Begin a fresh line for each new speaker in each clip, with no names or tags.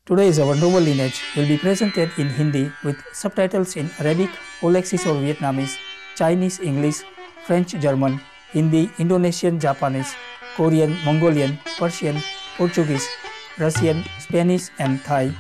Today is our novel lineage will be presented in Hindi with subtitles in Arabic, Olexis or Vietnamese, Chinese, English, French, German, Hindi, Indonesian, Japanese, Korean, Mongolian, Persian, Portuguese, Russian, Spanish and Thai.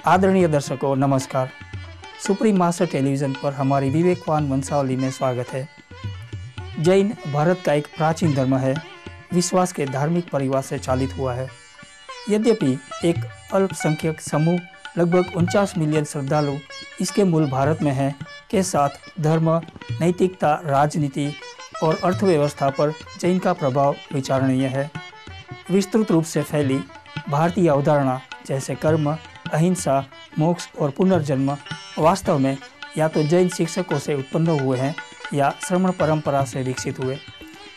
आदरणीय दर्शकों नमस्कार। Supreme master television पर हमारी विवेकवान वंशावली में स्वागत है। जैन भारत का एक प्राचीन धर्म है, विश्वास के धार्मिक परिवार से चालित हुआ है। यद्यपि एक अल्पसंख्यक समूह लगभग 49 मिलियन श्रद्धालु इसके मूल भारत में हैं, के साथ धर्म, नैतिकता, राजनीति और अर्थव्यवस्था पर जैन का प्रभाव विचारणीय है। विस्तृत रूप से फैली भारतीय अवधारणा जैसे कर्म, अहिंसा, मोक्ष और पुनर्जन्म वास्तव में या तो जैन शिक्षकों से उत्पन्न हुए हैं या श्रमण परंपरा से विकसित हुए,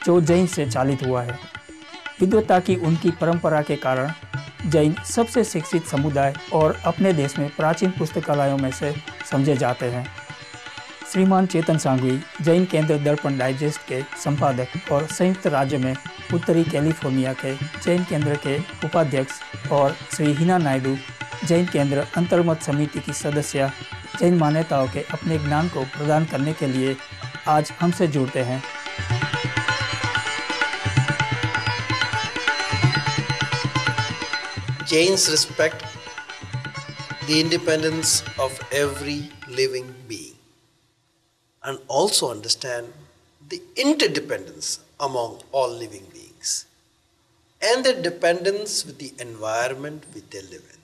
जो जैन से चालित हुआ है। विद्वता की उनकी परंपरा के कारण जैन सबसे शिक्षित समुदाय और अपने देश में प्राचीन पुस्तकालयों में से समझे जाते हैं। श्रीमान चेतन सांघवी जैन केंद्र दर्पण डाइजेस्ट के संपादक और संयुक्त राज्य में उत्तरी कैलिफोर्निया के जैन केंद्र के उपाध्यक्ष और श्री हिना नायडू जैन केंद्र अंतर्मत समिति की सदस्य जैन मान्यताओं के अपने ज्ञान को प्रदान करने के लिए आज हमसे जुड़ते हैं।
Jains respect the independence of every living being and also understand the interdependence among all living beings and their dependence with the environment which they live in.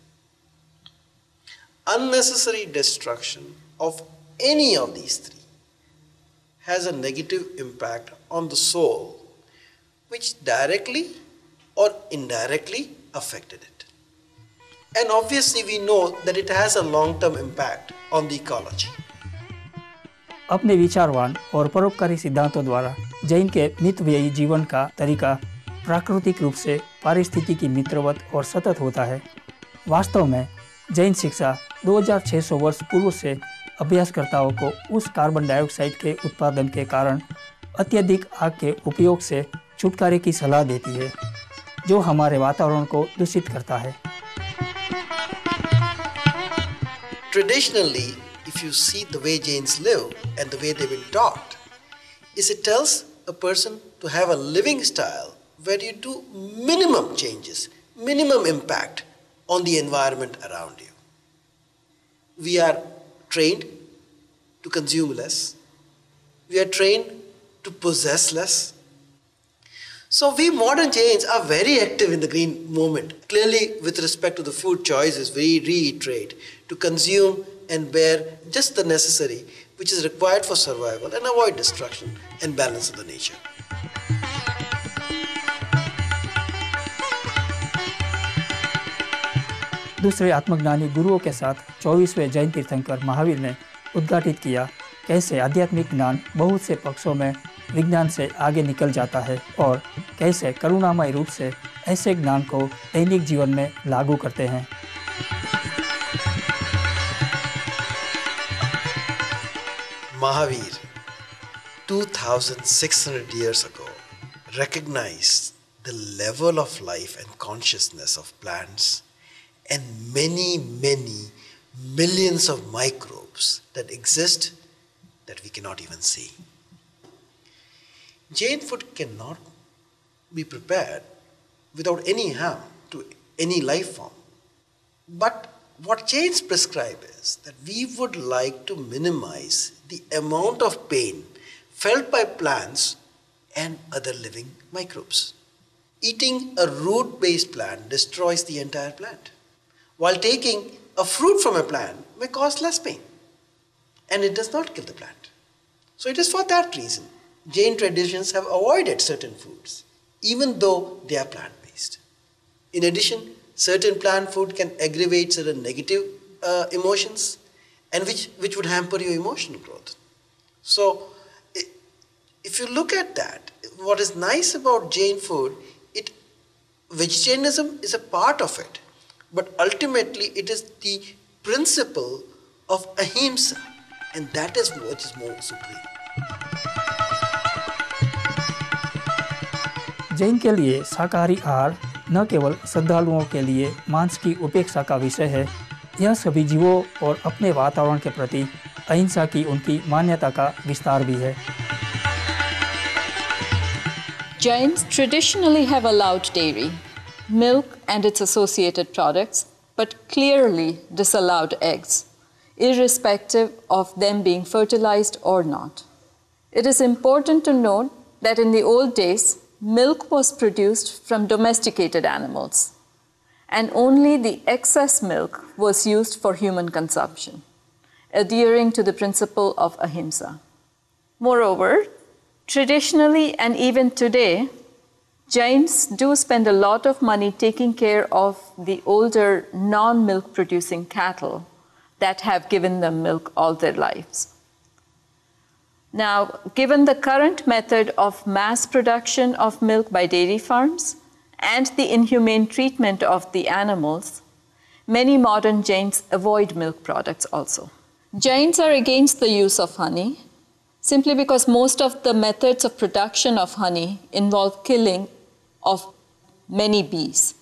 Unnecessary destruction of any of these three has a negative impact on the soul, which directly or indirectly affected it. And obviously we know that it has a long-term impact on the ecology.
अपने विचारवान और परोपकारी सिद्धांतों द्वारा जैन के मितव्ययी जीवन का तरीका प्राकृतिक रूप से पारिस्थितिकी मित्रवत और सतत होता है। वास्तव में जैन शिक्षा 2600 वर्ष पूर्व से अभ्यासकर्ताओं को उस कार्बन डाइऑक्साइड के उत्पादन के कारण अत्यधिक आग के उपयोग से छुटकारे की सलाह देती है, जो हमारे वातावरण को दूषित करता है।
Traditionally, if you see the way Jains live and the way they've been taught, is it tells a person to have a living style where you do minimum changes, minimum impact on the environment around you. We are trained to consume less. We are trained to possess less. So we modern Jains are very active in the green movement. Clearly, with respect to the food choices, we reiterate to consume and bear just the necessary which is required for survival and avoid destruction and balance of the nature.
दूसरे आत्मज्ञानी गुरुओं के साथ 24वें जैन तीर्थंकर महावीर ने उद्घाटित किया कैसे आध्यात्मिक ज्ञान बहुत से पक्षों में विज्ञान से आगे निकल जाता है और कैसे करुणामय रूप से ऐसे ज्ञान को दैनिक जीवन में लागू करते हैं।
Mahavir, 2600 years ago, recognized the level of life and consciousness of plants and many millions of microbes that exist that we cannot even see. Jain food cannot be prepared without any harm to any life form. But what Jains prescribe is that we would like to minimize the amount of pain felt by plants and other living microbes. Eating a root-based plant destroys the entire plant, while taking a fruit from a plant may cause less pain, and it does not kill the plant. So it is for that reason Jain traditions have avoided certain foods, even though they are plant-based. In addition, certain plant food can aggravate certain negative emotions, and which would hamper your emotional growth. So, if you look at that, what is nice about Jain food, vegetarianism is a part of it, but ultimately it is the principle of ahimsa, and that is what is more supreme.
Jain के लिए शाकाहारी आहार न केवल श्रद्धालुओं के लिए मांस की उपेक्षा का विषय है, यह सभी जीवों और अपने वातावरण के प्रति अहिंसा की उनकी मान्यता का विस्तार भी है।
Jains traditionally have allowed dairy, milk and its associated products, but clearly disallowed eggs, irrespective of them being fertilized or not. It is important to note that in the old days, milk was produced from domesticated animals, and only the excess milk was used for human consumption, adhering to the principle of ahimsa. Moreover, traditionally and even today, Jains do spend a lot of money taking care of the older non-milk producing cattle that have given them milk all their lives. Now, given the current method of mass production of milk by dairy farms and the inhumane treatment of the animals, many modern Jains avoid milk products also. Jains are against the use of honey, simply because most of the methods of production of honey involve killing of many bees.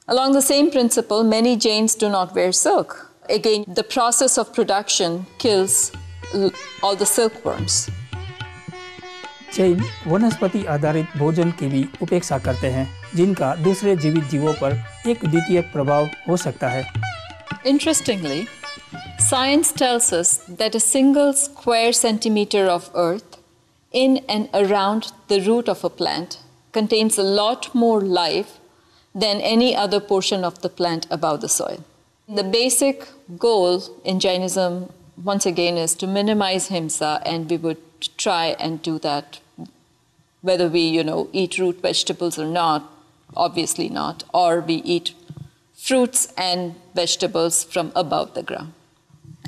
Along the same principle, many Jains do not wear silk. Again, the process of production kills all the silkworms.
Jain वनस्पति आधारित भोजन की भी उपेक्षा करते हैं, जिनका दूसरे जीवित जीवों पर एक द्वितीय प्रभाव हो सकता है।
Interestingly, science tells us that a single square centimeter of earth in and around the root of a plant contains a lot more life than any other portion of the plant above the soil. The basic goal in Jainism, once again, is to minimize himsa, and we would try and do that whether we, eat root vegetables or not, obviously not, or we eat fruits and vegetables from above the ground.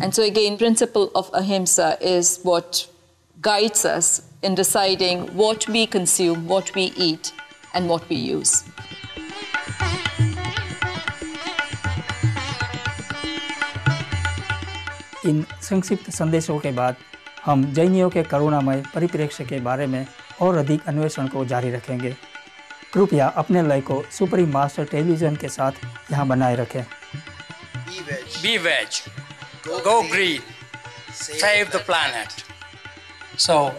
And so again, principle of ahimsa is what guides us in deciding what we consume, what we eat, and what we use.
इन संक्षिप्त संदेशों के बाद हम जैनियों के करुणामय परिप्रेक्ष्य के बारे में और अधिक अन्वेषण को जारी रखेंगे। कृपया अपने लय को सुप्रीम मास्टर टेलीविजन के साथ यहाँ बनाए रखें।
Be veg. Go green. Save the planet. So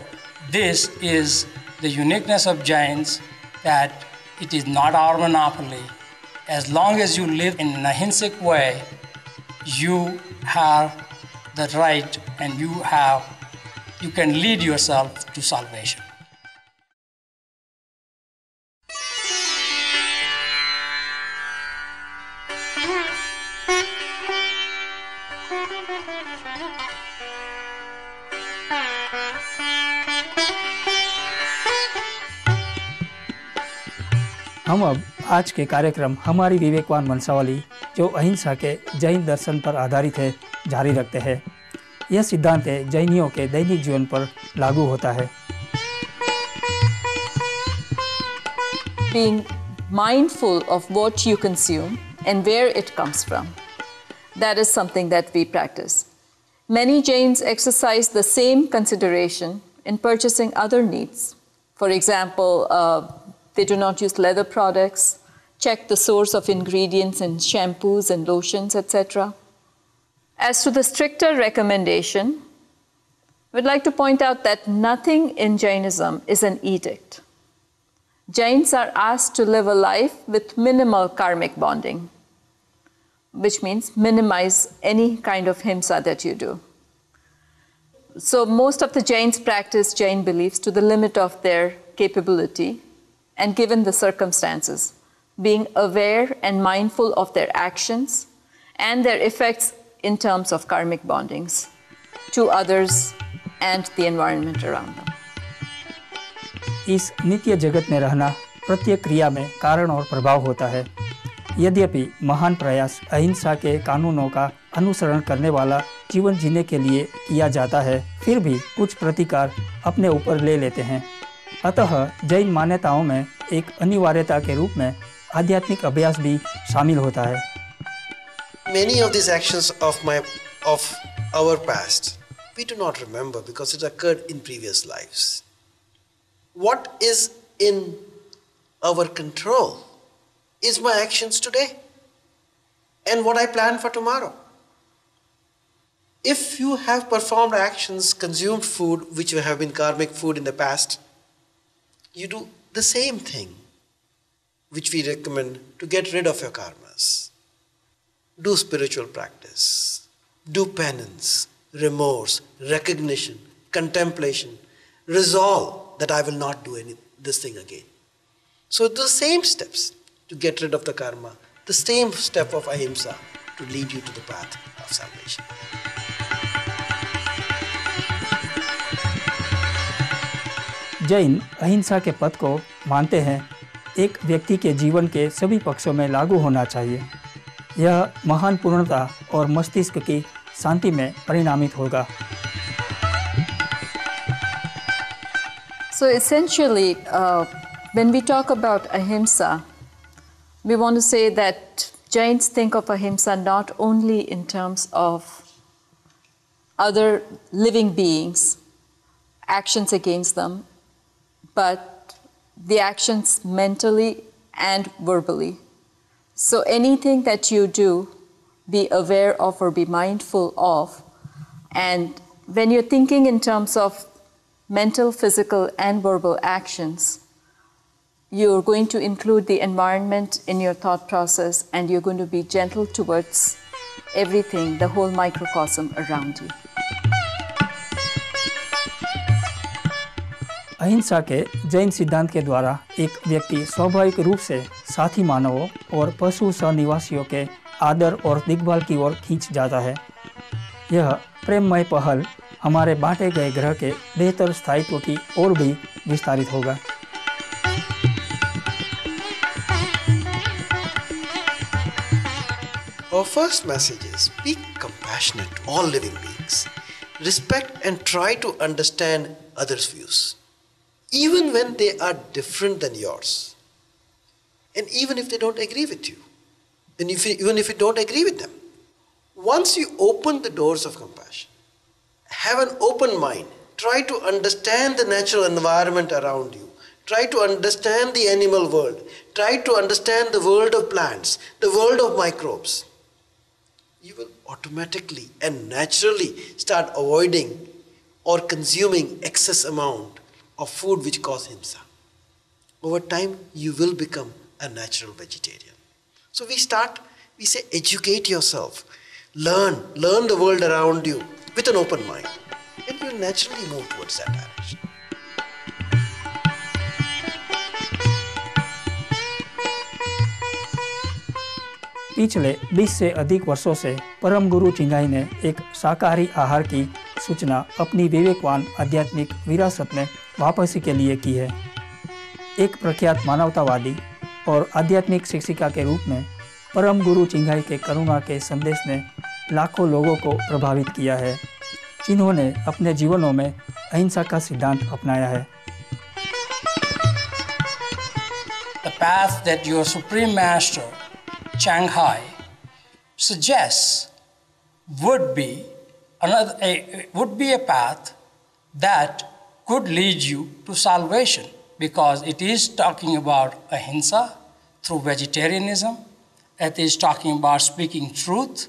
this is the uniqueness of Jains, that it is not our monopoly. As long as you live in an ahimsic way, you have the right and you can lead yourself to salvation.
हम अब आज के कार्यक्रम हमारी विवेकवान वंशावली, जो अहिंसा के जैन दर्शन पर आधारित है, जारी रखते हैं। यह सिद्धांत जैनियों के दैनिक जीवन पर लागू होता है।
Being mindful of what you consume and where it comes from, that is something that we practice. Many Jains exercise the same consideration in purchasing other needs. For example, they do not use leather products, check the source of ingredients in shampoos and lotions, etc. As to the stricter recommendation, we'd like to point out that nothing in Jainism is an edict. Jains are asked to live a life with minimal karmic bonding, which means minimize any kind of himsa that you do. So most of the Jains practice Jain beliefs to the limit of their capability and given the circumstances, being aware and mindful of their actions and their effects in terms of karmic bondings to others and the environment around them.
इस नित्य जगत में रहना प्रत्येक क्रिया में कारण और प्रभाव होता है। यद्यपि महान प्रयास अहिंसा के कानूनों का अनुसरण करने वाला जीवन जीने के लिए किया जाता है, फिर भी कुछ प्रतिकार अपने ऊपर ले लेते हैं। अतः जैन मान्यताओं में एक अनिवार्यता के रूप में आध्यात्मिक अभ्यास भी शामिल होता है।
Many of these actions of our past we do not remember because it occurred in previous lives. What is in our control is my actions today and what I plan for tomorrow. If you have performed actions, consumed food which have been karmic food in the past, you do the same thing which we recommend to get rid of your karmas. Do spiritual practice, do penance, remorse, recognition, contemplation, resolve that I will not do this thing again. So the same steps to get rid of the karma, the same step of ahimsa to lead you to the path of salvation.
Jain अहिंसा के पथ को मानते हैं एक व्यक्ति के जीवन के सभी पक्षों में लागू होना चाहिए। यह महान पूर्णता और मस्तिष्क की शांति में परिणामित होगा।
So essentially, when we talk about ahimsa, we want to say that Jains think of ahimsa not only in terms of other living beings, actions against them, but the actions mentally and verbally. So anything that you do, be aware of or be mindful of. And when you're thinking in terms of mental, physical, and verbal actions, you're going to include the environment in your thought process, and you're going to be gentle towards everything, the whole microcosm around you.
अहिंसा के जैन सिद्धांत के द्वारा एक व्यक्ति स्वाभाविक रूप से साथी मानवों और पशु सहनिवासियों के आदर और देखभाल की ओर खींच जाता है। यह प्रेममय पहल हमारे बांटे गए ग्रह के बेहतर स्थायित्व की ओर भी विस्तारित होगा।
Our first message is be compassionate to all living beings. Respect and try to understand others' views, even when they are different than yours, and even if they don't agree with you, and even if you don't agree with them. Once you open the doors of compassion, have an open mind, try to understand the natural environment around you, try to understand the animal world, try to understand the world of plants, the world of microbes, you will automatically and naturally start avoiding or consuming excess amount of food which cause himsa. Over time, you will become a natural vegetarian. So we say educate yourself, learn the world around you with an open mind, and you naturally move towards that direction.
पिछले 20 से अधिक वर्षों से परम गुरु चिंगाई ने एक शाकाहारी आहार की सूचना अपनी विवेकवान आध्यात्मिक विरासत में वापसी के लिए की है। एक प्रख्यात मानवतावादी और आध्यात्मिक शिक्षिका के रूप में परम गुरु चिंगाई के करुणा के संदेश ने लाखों लोगों को प्रभावित किया है, जिन्होंने अपने जीवनों में अहिंसा का सिद्धांत अपनाया है।
The path that your Supreme Master Chiang Hai suggests would be a path that could lead you to salvation, because it is talking about ahimsa through vegetarianism. It is talking about speaking truth.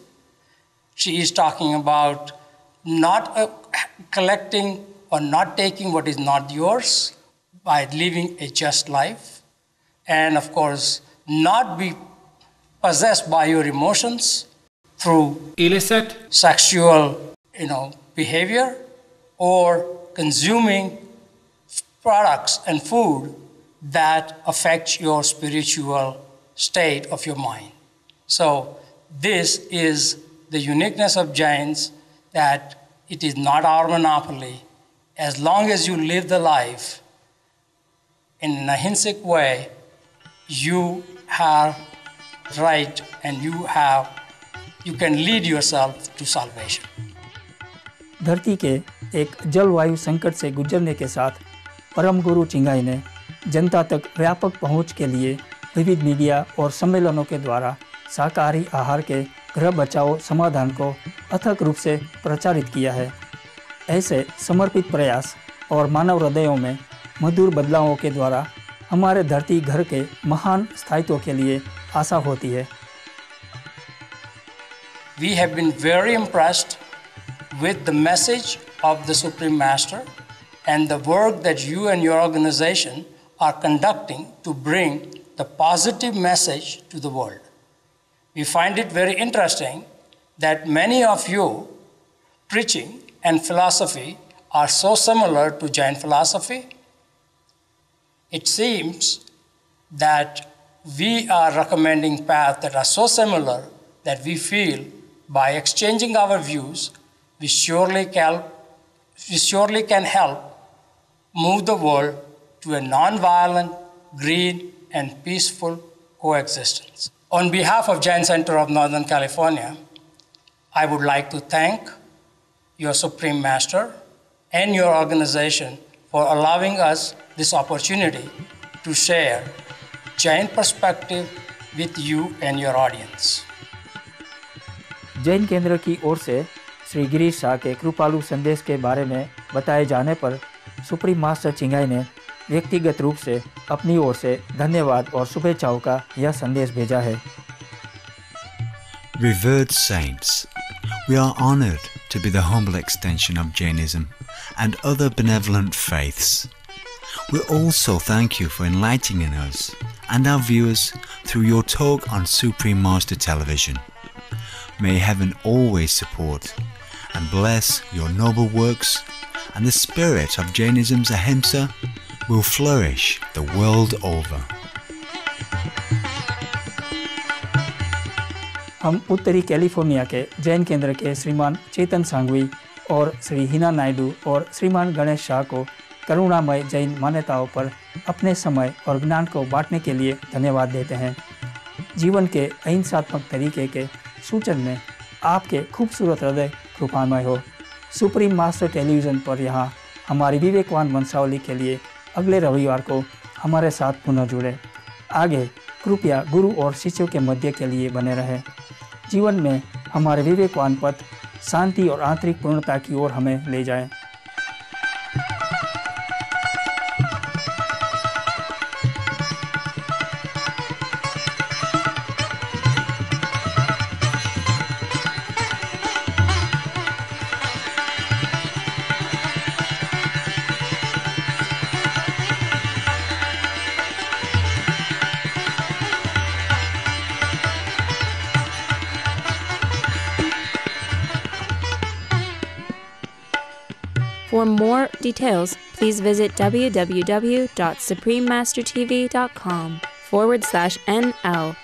She is talking about not collecting or not taking what is not yours, by living a just life, and of course not be possessed by your emotions through illicit sexual behavior or consuming products and food that affect your spiritual state of your mind. So this is the uniqueness of Jains, that it is not our monopoly. As long as you live the life in an ahimsic way, you have right and you can lead yourself to salvation.
धरती के एक जलवायु संकट से गुजरने के साथ परम गुरु चिंगाई ने जनता तक व्यापक पहुंच के लिए विविध मीडिया और सम्मेलनों के द्वारा शाकाहारी आहार के घर बचाओ समाधान को अथक रूप से प्रचारित किया है। ऐसे समर्पित प्रयास और मानव हृदयों में मधुर बदलावों के द्वारा हमारे धरती घर के महान स्थायित्व के लिए आशा होती है।
We have been very impressed with the message of the Supreme Master and the work that you and your organization are conducting to bring the positive message to the world. We find it very interesting that many of you preaching and philosophy are so similar to Jain philosophy. It seems that we are recommending paths that are so similar that we feel by exchanging our views, we surely can help move the world to a non-violent, green, and peaceful coexistence. On behalf of Jain Center of Northern California, I would like to thank your Supreme Master and your organization for allowing us this opportunity to share Jain perspective with you and your audience.
Jain केंद्र की ओर से श्री गिरीश शाह के कृपालु संदेश के बारे में बताए जाने पर सुप्रीम मास्टर चिंगाई ने व्यक्तिगत रूप से अपनी ओर से धन्यवाद और शुभेच्छाओं का यह संदेश भेजा है।
Revered saints, we are honored to be the humble extension of Jainism and other benevolent faiths. We also thank you for enlightening us and our viewers through your talk on Supreme Master Television. May heaven always support and bless your noble works, and the spirit of Jainism's ahimsa will flourish the world over.
हम उत्तरी California के जैन केंद्र के श्रीमान चेतन सांघवी और श्री हिना नायडू और श्रीमान गणेश शाह को करुणामय जैन मान्यताओं पर अपने समय और ज्ञान को बांटने के लिए धन्यवाद देते हैं। जीवन के अहिंसात्मक तरीके के सूचन में आपके खूबसूरत हृदय कृपामय हो। सुप्रीम मास्टर टेलीविज़न पर यहाँ हमारी विवेकवान वंशावली के लिए अगले रविवार को हमारे साथ पुनः जुड़े। आगे कृपया गुरु और शिष्यों के मध्य के लिए बने रहें। जीवन में हमारे विवेकवान पथ शांति और आंतरिक पूर्णता की ओर हमें ले जाएं।
For more details, please visit www.suprememastertv.com/NL